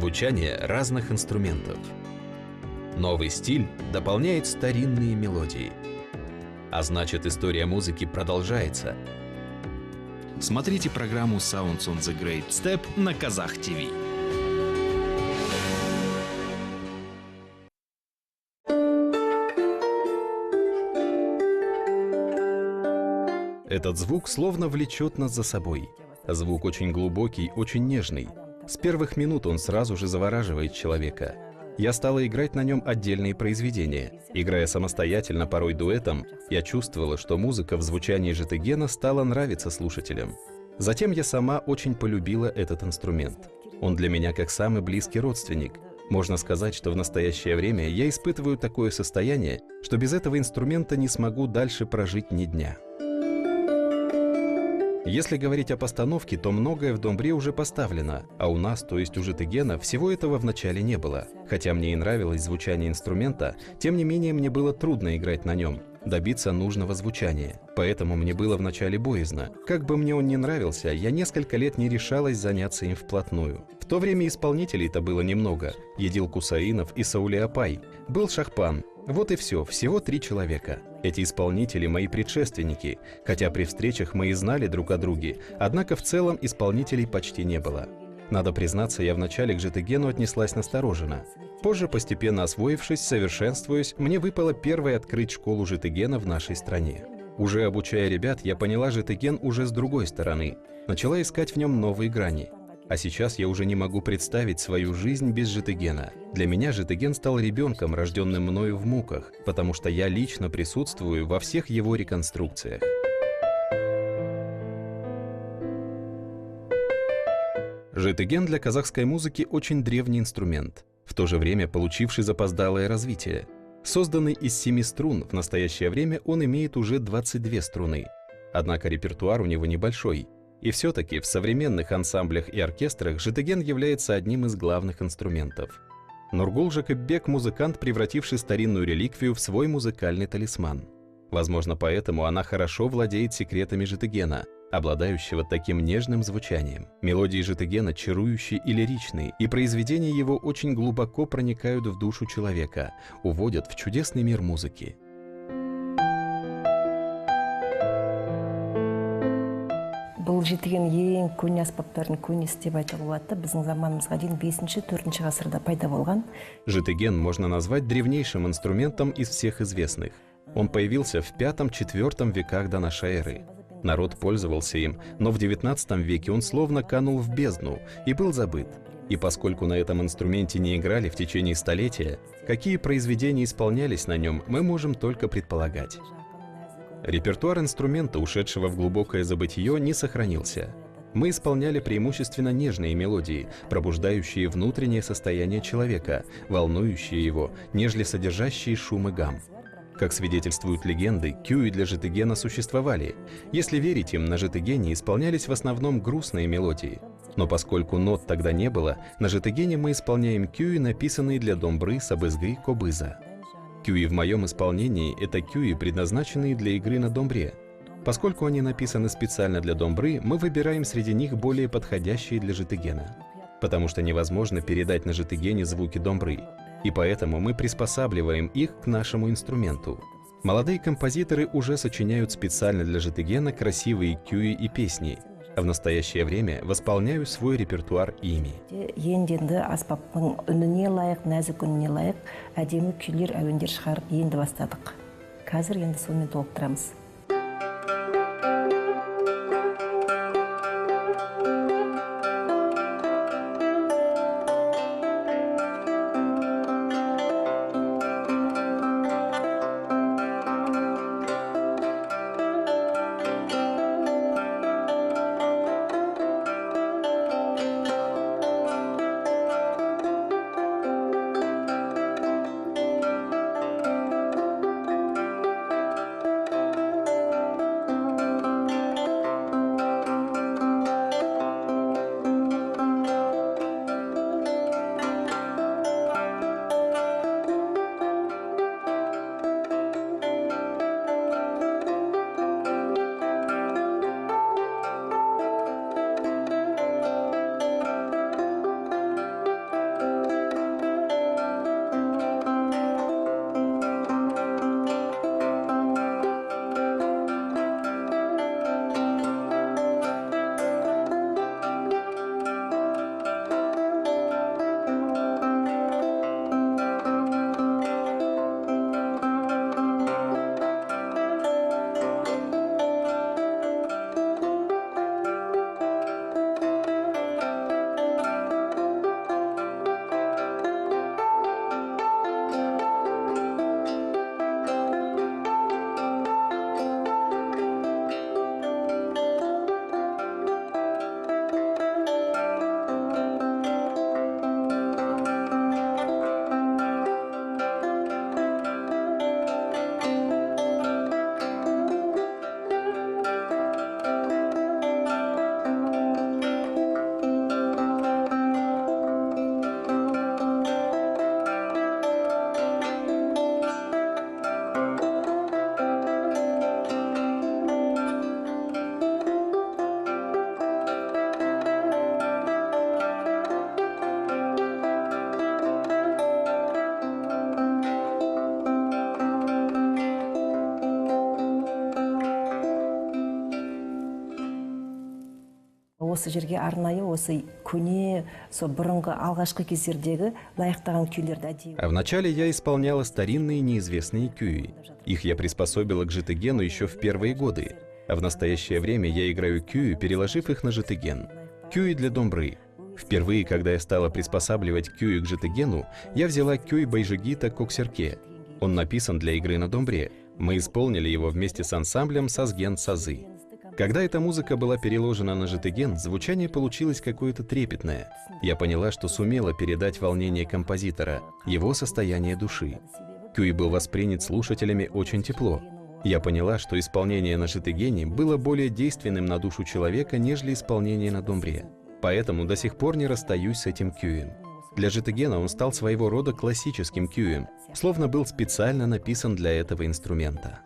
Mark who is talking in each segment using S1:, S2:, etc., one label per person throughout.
S1: звучание разных инструментов. Новый стиль дополняет старинные мелодии. А значит, история музыки продолжается.
S2: Смотрите программу Sounds on the Great Step на Казах ТВ.
S1: Этот звук словно влечет нас за собой. Звук очень глубокий, очень нежный. С первых минут он сразу же завораживает человека. Я стала играть на нем отдельные произведения. Играя самостоятельно, порой дуэтом, я чувствовала, что музыка в звучании житыгена стала нравиться слушателям. Затем я сама очень полюбила этот инструмент. Он для меня как самый близкий родственник. Можно сказать, что в настоящее время я испытываю такое состояние, что без этого инструмента не смогу дальше прожить ни дня. Если говорить о постановке, то многое в домбре уже поставлено, а у нас, то есть у житыгена, всего этого вначале не было. Хотя мне и нравилось звучание инструмента, тем не менее мне было трудно играть на нем, добиться нужного звучания. Поэтому мне было вначале боязно. Как бы мне он ни нравился, я несколько лет не решалась заняться им вплотную. В то время исполнителей-то было немного. Едил Кусаинов и Саулиапай. Был Шахпан. Вот и все, всего 3 человека. Эти исполнители мои предшественники, хотя при встречах мы и знали друг о друге, однако в целом исполнителей почти не было. Надо признаться, я вначале к житыгену отнеслась настороженно. Позже, постепенно освоившись, совершенствуясь, мне выпало первое открыть школу житыгена в нашей стране. Уже обучая ребят, я поняла житыген уже с другой стороны, начала искать в нем новые грани. А сейчас я уже не могу представить свою жизнь без житыгена. Для меня житыген стал ребенком, рожденным мною в муках, потому что я лично присутствую во всех его реконструкциях. Житыген для казахской музыки очень древний инструмент, в то же время получивший запоздалое развитие. Созданный из 7 струн, в настоящее время он имеет уже 22 струны. Однако репертуар у него небольшой. И все-таки в современных ансамблях и оркестрах житыген является одним из главных инструментов. Нургул Жакыпбек – музыкант, превративший старинную реликвию в свой музыкальный талисман. Возможно, поэтому она хорошо владеет секретами житыгена, обладающего таким нежным звучанием. Мелодии житыгена чарующие и лиричные, и произведения его очень глубоко проникают в душу человека, уводят в чудесный мир музыки.
S3: Бұл житыген ең көне аспаптардың көнесі деп айтуға болады. Біздің заманымызға дейін 5-4 ғасырда пайда болған.
S1: Житыген можно назвать древнейшим инструментом из всех известных. Он появился в V-IV веках до нашей эры. Народ пользовался им, но в XIX веке он словно канул в бездну и был забыт. И поскольку на этом инструменте не играли в течение столетия, какие произведения исполнялись на нем, мы можем только предполагать. Репертуар инструмента, ушедшего в глубокое забытье, не сохранился. Мы исполняли преимущественно нежные мелодии, пробуждающие внутреннее состояние человека, волнующие его, нежели содержащие шум и гам. Как свидетельствуют легенды, кюи для житыгена существовали. Если верить им, на житыгене исполнялись в основном грустные мелодии. Но поскольку нот тогда не было, на житыгене мы исполняем кюи, написанные для домбры, сабызгы, кобыза. Кюи в моем исполнении – это кюи, предназначенные для игры на домбре. Поскольку они написаны специально для домбры, мы выбираем среди них более подходящие для житыгена. Потому что невозможно передать на житыгене звуки домбры. И поэтому мы приспосабливаем их к нашему инструменту. Молодые композиторы уже сочиняют специально для житыгена красивые кюи и песни, а в настоящее время восполняю свой репертуар ими.
S3: Енді аспаптың үніне лайық, нәзік үніне лайық, әдемі күйлер, әуендер шығарып енді бастадық. Қазір енді сонымен толықтырамыз. осы жерге арнайы осы көне со бұрынғы алғашқы кездердегі лайықтаған күйлерді әдейі.
S1: А вначале я исполняла старинные неизвестные кюи. Их я приспособила к житыгену еще в первые годы. А в настоящее время я играю кюи, переложив их на житыген. Кюи для домбры. Впервые, когда я стала приспосабливать кюи к житыгену, я взяла кюи Байжигита Коксерке. Он написан для игры на домбре. Мы исполнили его вместе с ансамблем Сазген Сазы. Когда эта музыка была переложена на житыген, звучание получилось какое-то трепетное. Я поняла, что сумела передать волнение композитора, его состояние души. Кюи был воспринят слушателями очень тепло. Я поняла, что исполнение на житыгене было более действенным на душу человека, нежели исполнение на домбре. Поэтому до сих пор не расстаюсь с этим кюем. Для житыгена он стал своего рода классическим кюем, словно был специально написан для этого инструмента.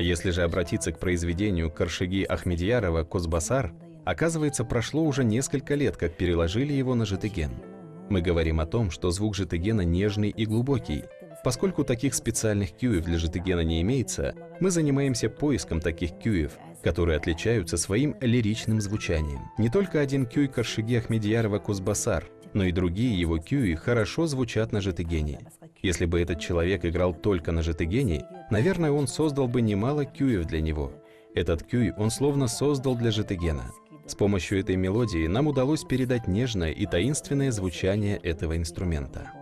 S1: Если же обратиться к произведению Каршиги Ахмедьярова «Козбасар», оказывается, прошло уже несколько лет, как переложили его на житыген. Мы говорим о том, что звук житыгена нежный и глубокий. Поскольку таких специальных кюев для житыгена не имеется, мы занимаемся поиском таких кюев, которые отличаются своим лиричным звучанием. Не только один кюй Каршиги Ахмедьярова «Козбасар», но и другие его кюи хорошо звучат на житыгене. Если бы этот человек играл только на житыгене, наверное, он создал бы немало кюев для него. Этот кюй он словно создал для житыгена. С помощью этой мелодии нам удалось передать нежное и таинственное звучание этого инструмента.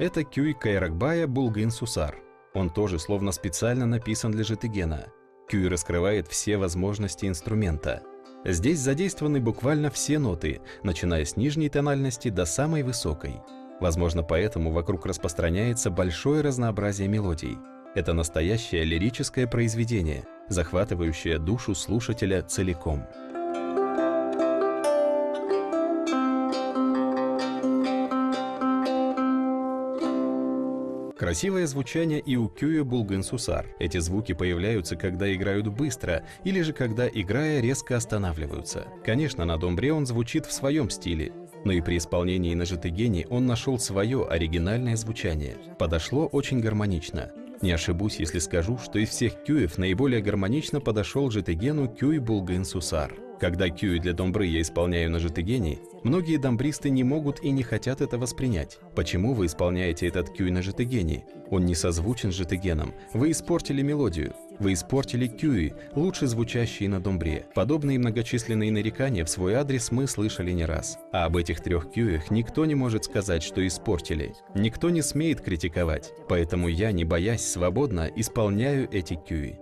S1: Это кюй Кайракбая Булгын Сусар. Он тоже словно специально написан для житыгена. Кюй раскрывает все возможности инструмента. Здесь задействованы буквально все ноты, начиная с нижней тональности до самой высокой. Возможно, поэтому вокруг распространяется большое разнообразие мелодий. Это настоящее лирическое произведение, захватывающее душу слушателя целиком. Красивое звучание и у кюя Булгын Сусар. Эти звуки появляются, когда играют быстро, или же когда, играя, резко останавливаются. Конечно, на домбре он звучит в своем стиле, но и при исполнении на житыгене он нашел свое оригинальное звучание. Подошло очень гармонично. Не ошибусь, если скажу, что из всех кюев наиболее гармонично подошел житыгену кюй Булгын Сусар. Когда кюй для домбры я исполняю на житыгене, многие домбристы не могут и не хотят это воспринять. Почему вы исполняете этот кюй на житыгене? Он не созвучен с житыгеном. Вы испортили мелодию. Вы испортили кюи, лучше звучащие на домбре. Подобные многочисленные нарекания в свой адрес мы слышали не раз. А об этих трех кюях никто не может сказать, что испортили. Никто не смеет критиковать. Поэтому я, не боясь, свободно исполняю эти кюи.